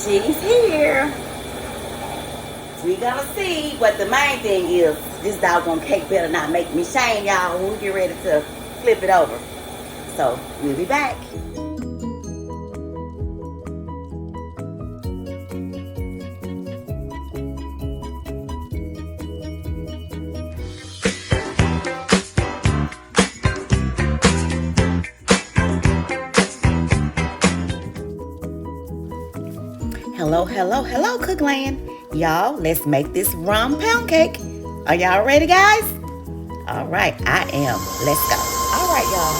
She's here. We gonna see, but the main thing is this doggone cake better not make me shame, y'all, when we get ready to flip it over. So we'll be back. Hello, Cookland. Y'all, let's make this rum pound cake. Are y'all ready, guys? All right, I am. Let's go. All right, y'all.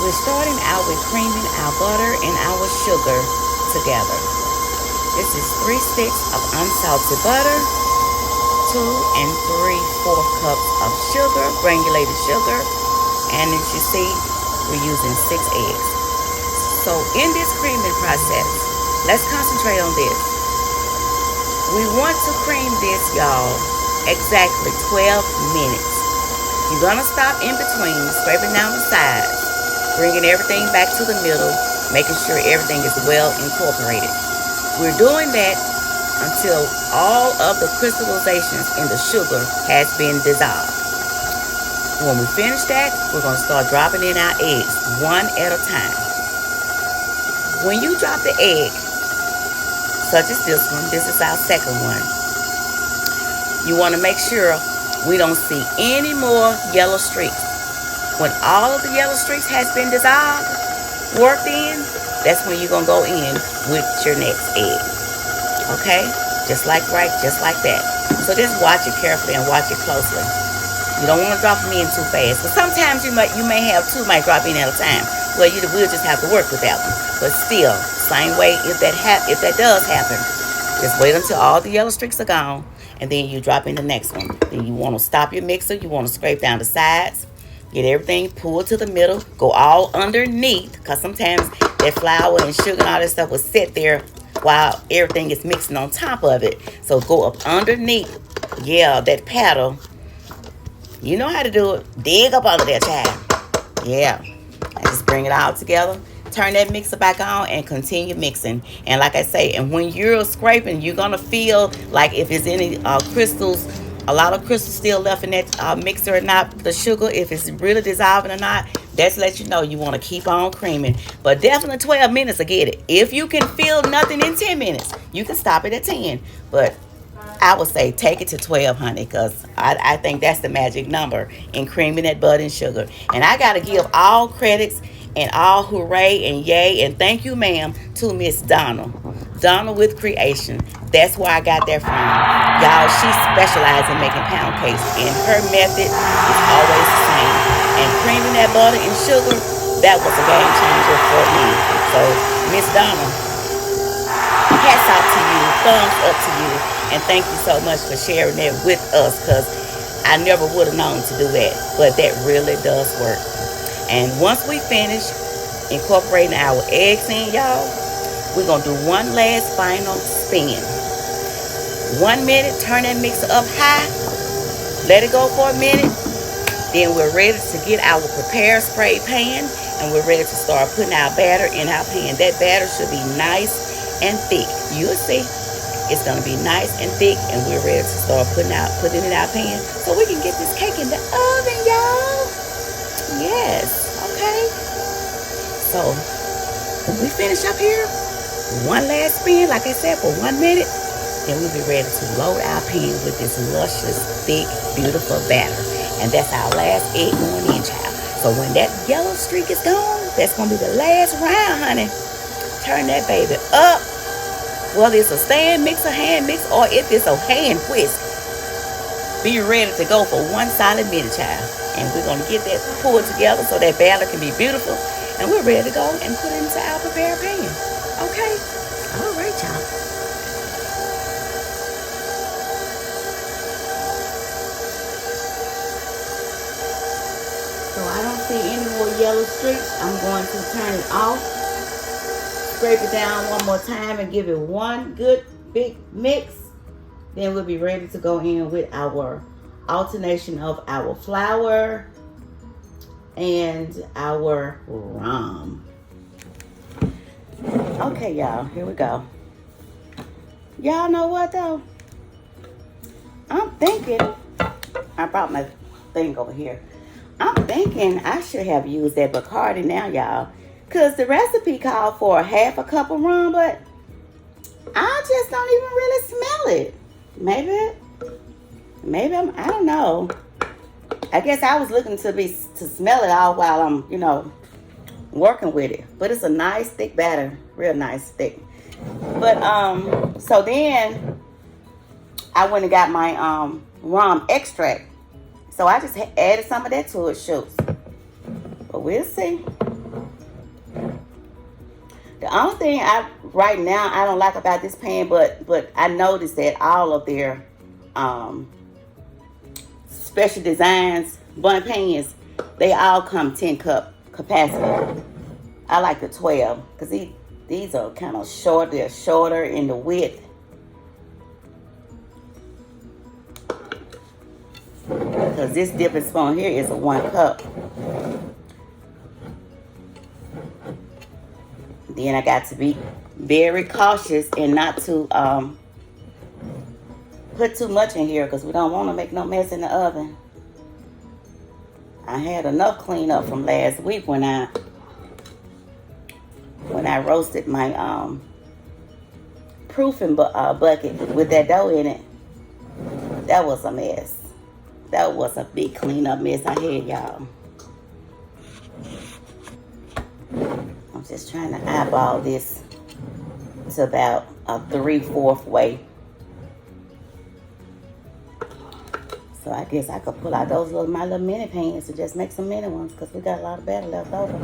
We're starting out with creaming our butter and our sugar together. This is 3 sticks of unsalted butter, 2 and 3/4 cups of sugar, granulated sugar, and as you see, we're using 6 eggs. So in this creaming process, let's concentrate on this. We want to cream this, y'all, exactly 12 minutes. You're going to stop in between, scraping down the sides, bringing everything back to the middle, making sure everything is well incorporated. We're doing that until all of the crystallizations in the sugar has been dissolved. When we finish that, we're going to start dropping in our eggs one at a time. When you drop the egg, such as this one, this is our second one, you want to make sure we don't see any more yellow streaks. When all of the yellow streaks has been dissolved, worked in, that's when you're going to go in with your next egg. Okay? Just like that. So just watch it carefully and watch it closely. You don't want to drop them in too fast. But sometimes you may have 2 might drop in at a time. Well, we'll just have to work with that one. But still, same way, if that does happen, just wait until all the yellow streaks are gone, and then you drop in the next one. Then you want to stop your mixer. You want to scrape down the sides, get everything pulled to the middle, go all underneath, because sometimes that flour and sugar and all that stuff will sit there while everything is mixing on top of it. So go up underneath, that paddle. You know how to do it. Dig up under that, child. Yeah. And just bring it all together. Turn that mixer back on and continue mixing. And like I say, and when you're scraping, you're going to feel like if there's any crystals, a lot of crystals still left in that mixer or not, the sugar, if it's really dissolving or not, that's let you know you want to keep on creaming. But definitely 12 minutes to get it. If you can feel nothing in 10 minutes, you can stop it at 10. But I would say take it to 12, honey, because I think that's the magic number in creaming that butter and sugar. And I got to give all credits and all hooray and yay and thank you, ma'am, to Miss Donna with Creation. That's where I got that from. Y'all, she specializes in making pound cakes, and her method is always the same. And creaming that butter and sugar, that was a game changer for me. So, Miss Donna, hats off to you, thumbs up to you, and thank you so much for sharing that with us, because I never would have known to do that, but that really does work. And once we finish incorporating our eggs in, y'all, we're going to do one last final spin. 1 minute, turn that mixer up high, let it go for a minute, then we're ready to get our prepared spray pan, and we're ready to start putting our batter in our pan. That batter should be nice and thick. You'll see. It's going to be nice and thick, and we're ready to start putting it in our pan so we can get this cake in the oven, y'all. Yes, okay. So, when we finish up here, one last spin, like I said, for 1 minute, then we'll be ready to load our pan with this luscious, thick, beautiful batter. And that's our last egg going in, child. So when that yellow streak is gone, that's going to be the last round, honey. Turn that baby up. Whether it's a stand mix, a hand mix, or if it's a hand whisk, be ready to go for 1 solid minute, child. And we're going to get that pulled together so that batter can be beautiful. And we're ready to go and put it into our prepared pan. Okay? All right, y'all. So I don't see any more yellow streaks. I'm going to turn it off. Scrape it down one more time and give it one good big mix. Then we'll be ready to go in with our alternation of our flour and our rum. Okay, y'all, here we go. Y'all know what though? I'm thinking, I brought my thing over here. I'm thinking I should have used that Bacardi now, y'all. Because the recipe called for a half a cup of rum, but I just don't even really smell it. Maybe I don't know. I guess I was looking to smell it all while I'm, working with it. But it's a nice thick batter, real nice thick. But so then I went and got my rum extract. So I just added some of that to it, shoots. But we'll see. The only thing right now I don't like about this pan, but I noticed that all of their special designs bun pans, they all come 10 cup capacity. I like the 12 because these are kind of short. They're shorter in the width. Because this dipping spoon here is a 1 cup. Then I got to be very cautious and not to put too much in here because we don't want to make no mess in the oven. I had enough cleanup from last week when I roasted my proofing bucket with that dough in it. That was a mess. That was a big cleanup mess I had, y'all. I'm just trying to eyeball this to about a 3/4 way. So I guess I could pull out my little mini pans to just make some mini ones because we got a lot of batter left over.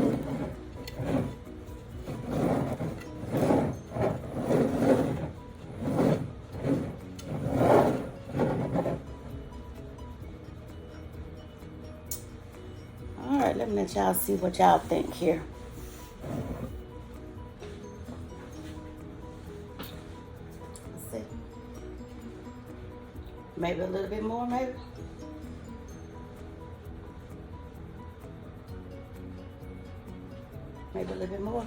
All right, let me let y'all see what y'all think here. Let's see. Maybe a little bit more, maybe. Maybe a little bit more.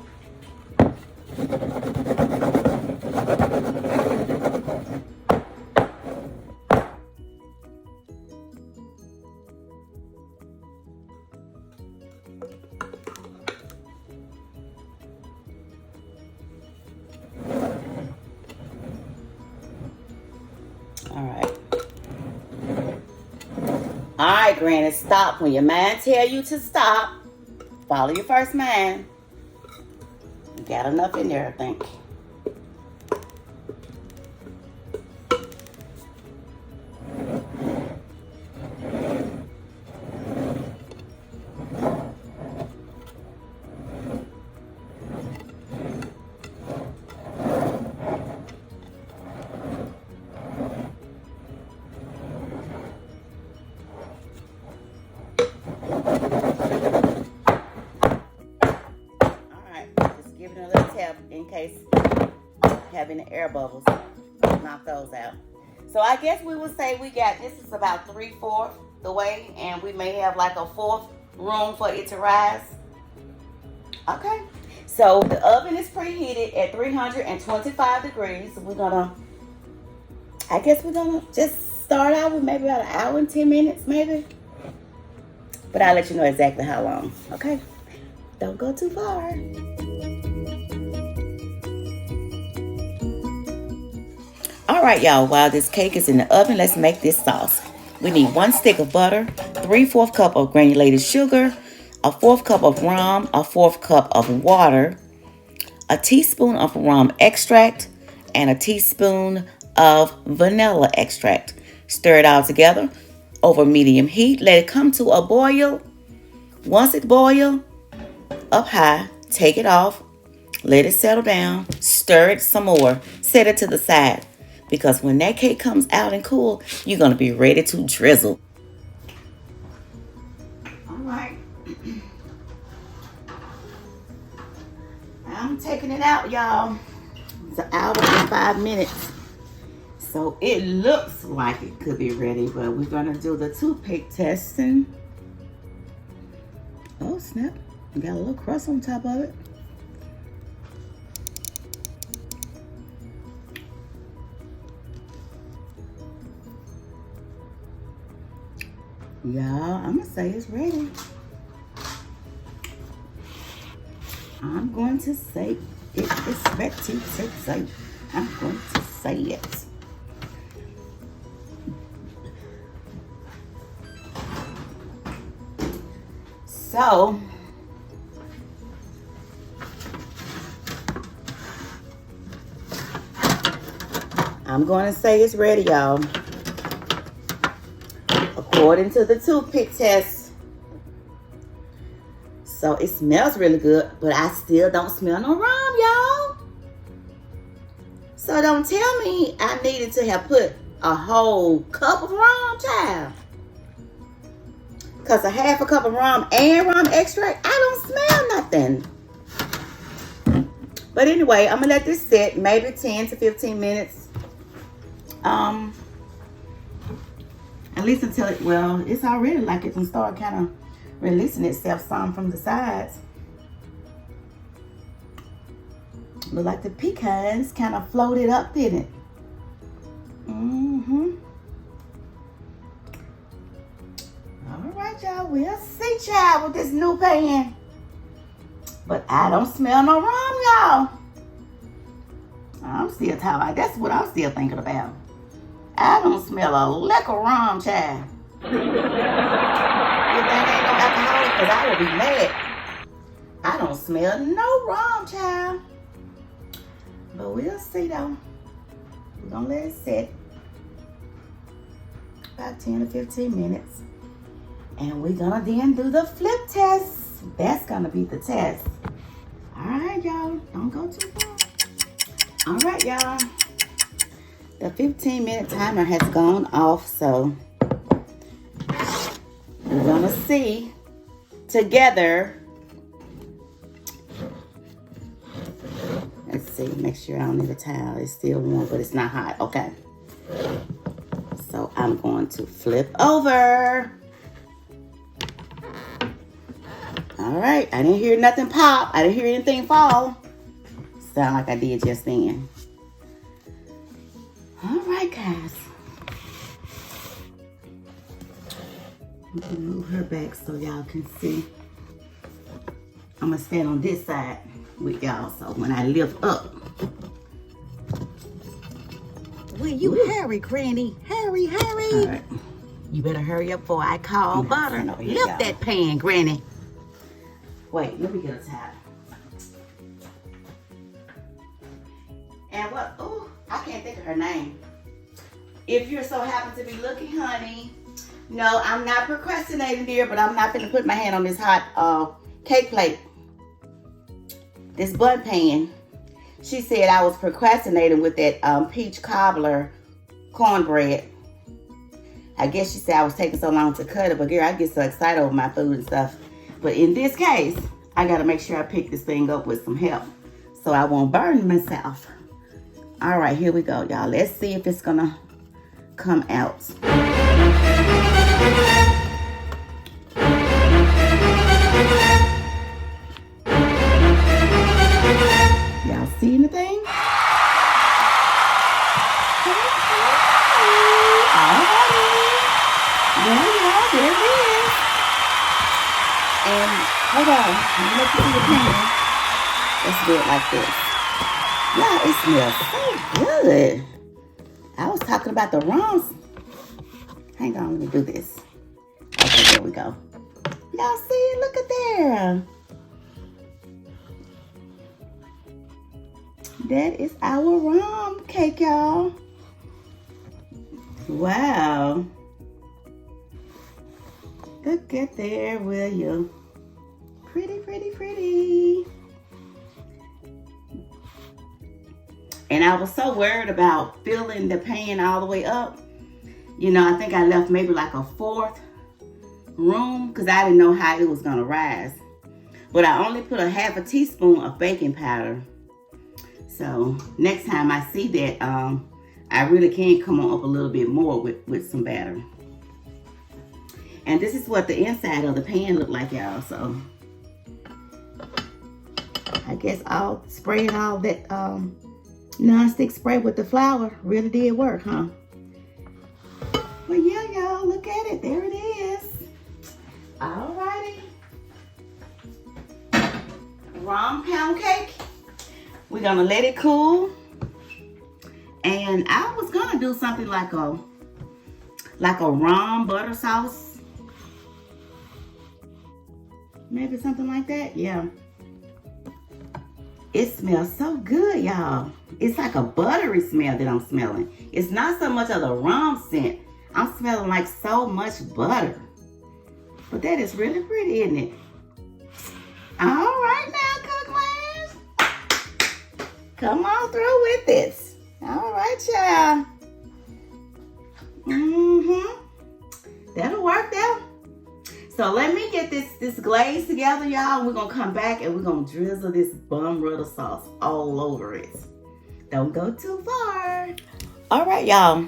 All right, Granny, stop. When your mind tell you to stop, follow your first mind. You got enough in there, I think. In case having the air bubbles, knock those out. So I guess we would say this is about 3/4 the way, and we may have like a 1/4 room for it to rise. Okay, so the oven is preheated at 325 degrees. I guess we're gonna just start out with maybe about 1 hour and 10 minutes, maybe. But I'll let you know exactly how long. Okay, don't go too far. All right, y'all, while this cake is in the oven, let's make this sauce. We need 1 stick of butter, 3/4 cup of granulated sugar, a 1/4 cup of rum, a 1/4 cup of water, a teaspoon of rum extract, and a teaspoon of vanilla extract. Stir it all together over medium heat. Let it come to a boil. Once it boils up high, take it off. Let it settle down. Stir it some more. Set it to the side. Because when that cake comes out and cool, you're going to be ready to drizzle. All right. I'm taking it out, y'all. It's 1 hour and 5 minutes. So it looks like it could be ready, but we're going to do the toothpick testing. Oh, snap. Got a little crust on top of it. Y'all, I'm gonna say it's ready. I'm going to say it is ready to say. I'm going to say it. So, I'm going to say it's ready, y'all. According to the toothpick test. So, it smells really good, but I still don't smell no rum, y'all. So, don't tell me I needed to have put a whole cup of rum, child. Because a half a cup of rum and rum extract, I don't smell nothing. But anyway, I'm going to let this sit maybe 10 to 15 minutes. At least until it, well, it's already like it can start kind of releasing itself some from the sides. Look like the pecans kind of floated up in it. All right, y'all. We'll see, child, with this new pan. But I don't smell no rum, y'all. I'm still talking about, that's what I'm still thinking about. I don't smell a lick of rum, child. You think ain't no alcoholic? Because I will be mad. I don't smell no rum, child. But we'll see, though. We're going to let it sit about 10 to 15 minutes. And we're going to then do the flip test. That's going to be the test. All right, y'all. Don't go too far. All right, y'all. The 15-minute timer has gone off, so we're going to see together. Let's see. Make sure I don't need a towel. It's still warm, but it's not hot. Okay. So I'm going to flip over. All right, I didn't hear nothing pop. I didn't hear anything fall. Sound like I did just then. All right, guys. I'm gonna move her back so y'all can see. I'm gonna stand on this side with y'all, so when I lift up. Will you hurry, Granny? Hurry, hurry. All right. You better hurry up before I call butter. Lift that pan, Granny. Wait, let me get a towel. And what, oh, I can't think of her name. If you're so happen to be looking, honey, no, I'm not procrastinating, dear, but I'm not gonna put my hand on this hot cake plate. This bun pan. She said I was procrastinating with that peach cobbler cornbread. I guess she said I was taking so long to cut it, but girl, I get so excited over my food and stuff. But in this case, I gotta make sure I pick this thing up with some help so I won't burn myself. All right, here we go, y'all. Let's see if it's gonna come out. Y'all see anything? There it is. And hold on, let me see the pan. Let's do it like this. Yeah, it smells so good. I was talking about the rums. Hang on, let me do this. Okay, there we go. Y'all see it? Look at there. That is our rum cake, y'all. Wow. Look at there, will you? Pretty, pretty, pretty. And I was so worried about filling the pan all the way up. You know, I think I left maybe like a fourth room because I didn't know how it was gonna rise. But I only put a half a teaspoon of baking powder. So next time I see that, I really can come on up a little bit more with some batter. And this is what the inside of the pan looked like, y'all. So I guess I'll spray it all that non-stick spray with the flour really did work, huh? Well, yeah, y'all, look at it. There it is. Alrighty. Rum pound cake. We're gonna let it cool. And I was gonna do something like a rum butter sauce. Maybe something like that, yeah. It smells so good, y'all. It's like a buttery smell that I'm smelling. It's not so much of the rum scent. I'm smelling like so much butter. But that is really pretty, isn't it? All right now, Cookland. Come on through with this. All right, y'all. That'll work out. So let me get this glaze together, y'all. We're gonna come back and we're gonna drizzle this bum butter sauce all over it. Don't go too far. All right, y'all.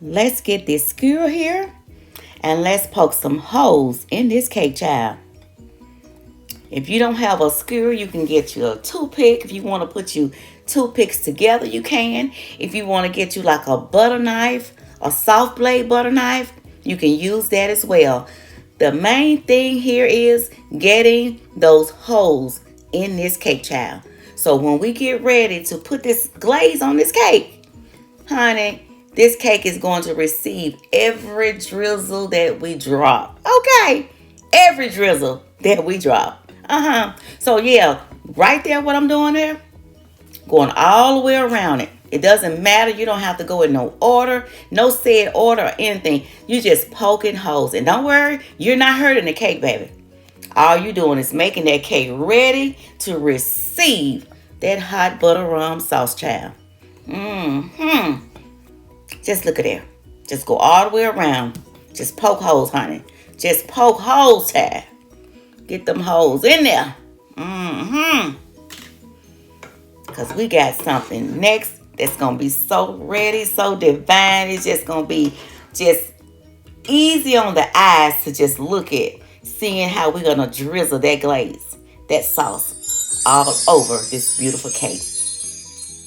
Let's get this skewer here and let's poke some holes in this cake, child. If you don't have a skewer, you can get you a toothpick. If you want to put you toothpicks together, you can. If you want to get you like a butter knife, a soft blade butter knife, you can use that as well. The main thing here is getting those holes in this cake, child. So when we get ready to put this glaze on this cake, honey, this cake is going to receive every drizzle that we drop. Okay, every drizzle that we drop. So yeah, right there what I'm doing there, going all the way around it. It doesn't matter. You don't have to go in no order, no set order or anything. You just poking holes. And don't worry, you're not hurting the cake, baby. All you're doing is making that cake ready to receive that hot butter rum sauce, child. Just look at there. Just go all the way around. Just poke holes, honey. Just poke holes, child. Get them holes in there. Because we got something next that's going to be so ready, so divine. It's just going to be just easy on the eyes to just look at. Seeing how we're going to drizzle that glaze, that sauce, all over this beautiful cake.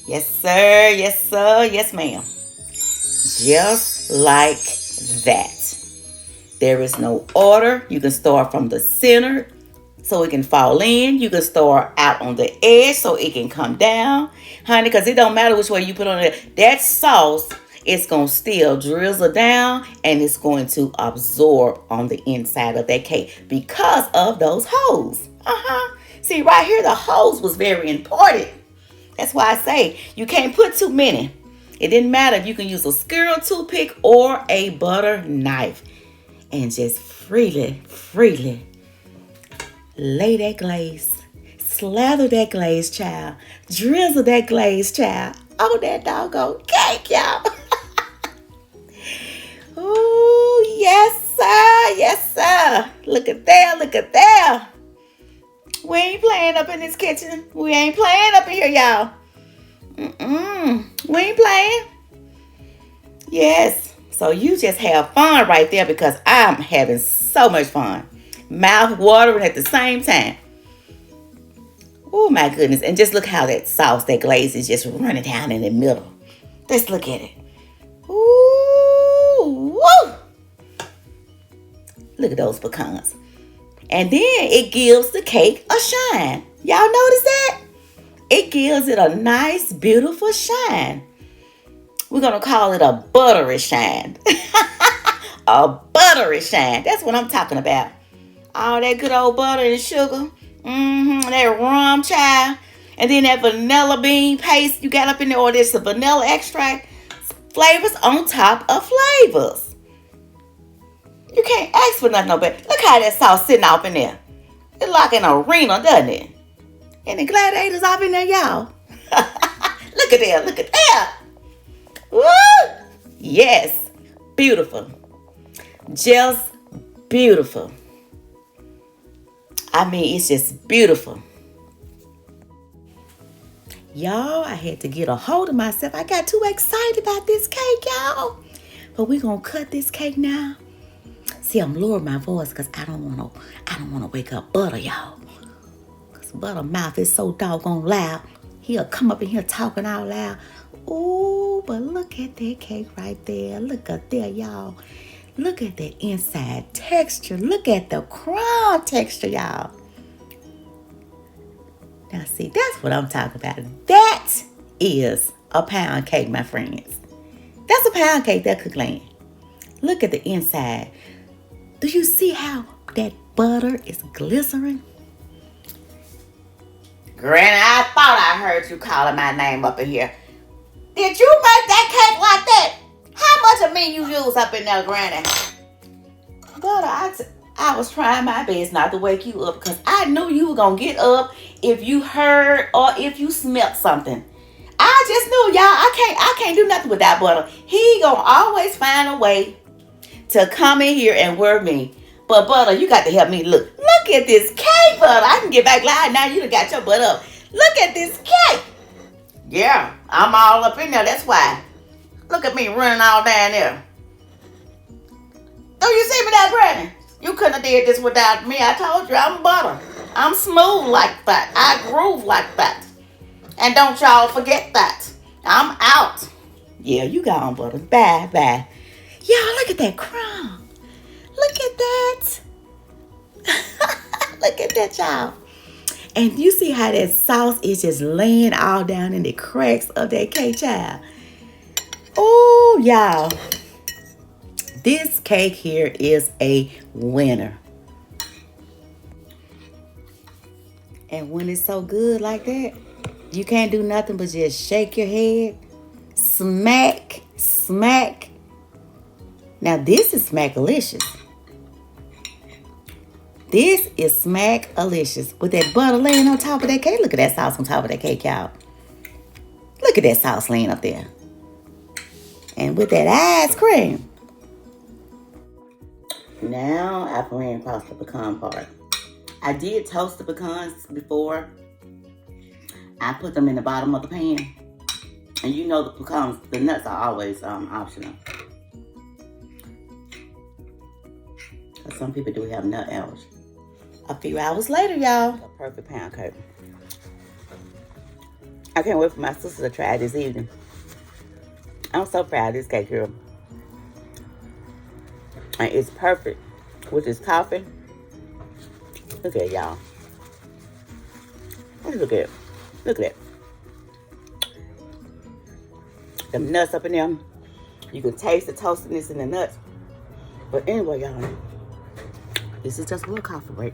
Yes, sir. Yes, sir. Yes, ma'am. Just like that. There is no order. You can start from the center so it can fall in. You can start out on the edge so it can come down. Honey, because it don't matter which way you put on it. That sauce is going to still drizzle down and it's going to absorb on the inside of that cake because of those holes. See, right here, the holes was very important. That's why I say you can't put too many. It didn't matter if you can use a skewer toothpick or a butter knife. And just freely lay that glaze. Slather that glaze, child. Drizzle that glaze, child. On that doggone cake, y'all. Oh, yes, sir. Yes, sir. Look at there. Look at there. We ain't playing up in this kitchen. We ain't playing up in here, y'all. We ain't playing. Yes. So you just have fun right there because I'm having so much fun. Mouth watering at the same time. Oh my goodness. And just look how that sauce, that glaze is just running down in the middle. Let's look at it. Ooh, woo. Look at those pecans. And then it gives the cake a shine. Y'all notice that? It gives it a nice, beautiful shine. We're going to call it a buttery shine. A buttery shine. That's what I'm talking about. All that good old butter and sugar. That rum, child. And then that vanilla bean paste you got up in there. Or there's the vanilla extract. Flavors on top of flavors. You can't ask for nothing no better. Look how that sauce sitting off in there. It's like an arena, doesn't it? And the gladiators off in there, y'all. Look at there. Look at there. Woo! Yes. Beautiful. Just beautiful. I mean, it's just beautiful. Y'all, I had to get a hold of myself. I got too excited about this cake, y'all. But we're going to cut this cake now. See, I'm lowering my voice because I don't want to wake up Butter, y'all. Because Butter mouth is so doggone loud. He'll come up in here talking out loud. Ooh, but look at that cake right there. Look at there, y'all. Look at the inside texture. Look at the crumb texture, y'all. Now, see, that's what I'm talking about. That is a pound cake, my friends. That's a pound cake, that Cookland. Look at the inside. Do you see how that butter is glycerin? Granny, I thought I heard you calling my name up in here. Did you make that cake like that? How much of me you use up in there, Granny? Butter, I was trying my best not to wake you up because I knew you were going to get up if you heard or if you smelt something. I just knew, y'all, I can't do nothing without Butter. He going to always find a way to come in here and work me. But Butter, you got to help me. Look at this cake, Butter. I can get back live now. You done got your butt up. Look at this cake. Yeah, I'm all up in there. That's why. Look at me running all down there. Do you see me now, Granny? You couldn't have did this without me. I told you, I'm Butter. I'm smooth like that. I groove like that. And don't y'all forget that. I'm out. Yeah, you gone, Butter. Bye, bye. Y'all, look at that crumb. Look at that. Look at that, y'all. And you see how that sauce is just laying all down in the cracks of that cake, child. Oh, y'all. This cake here is a winner. And when it's so good like that, you can't do nothing but just shake your head. Smack, smack. Now this is Smackalicious. This is Smackalicious. With that butter laying on top of that cake. Look at that sauce on top of that cake, y'all. Look at that sauce laying up there. And with that ice cream. Now I ran across the pecan part. I did toast the pecans before. I put them in the bottom of the pan. And you know the pecans, the nuts are always optional. Because some people do have nut allergy. A few hours later, y'all. A perfect pound cake. I can't wait for my sister to try it this evening. I'm so proud of this cake, girl. And it's perfect with this coffee. Look at it, y'all. Look at it. Look at it. The nuts up in there. You can taste the toastiness in the nuts. But anyway, y'all, this is just a little coffee break.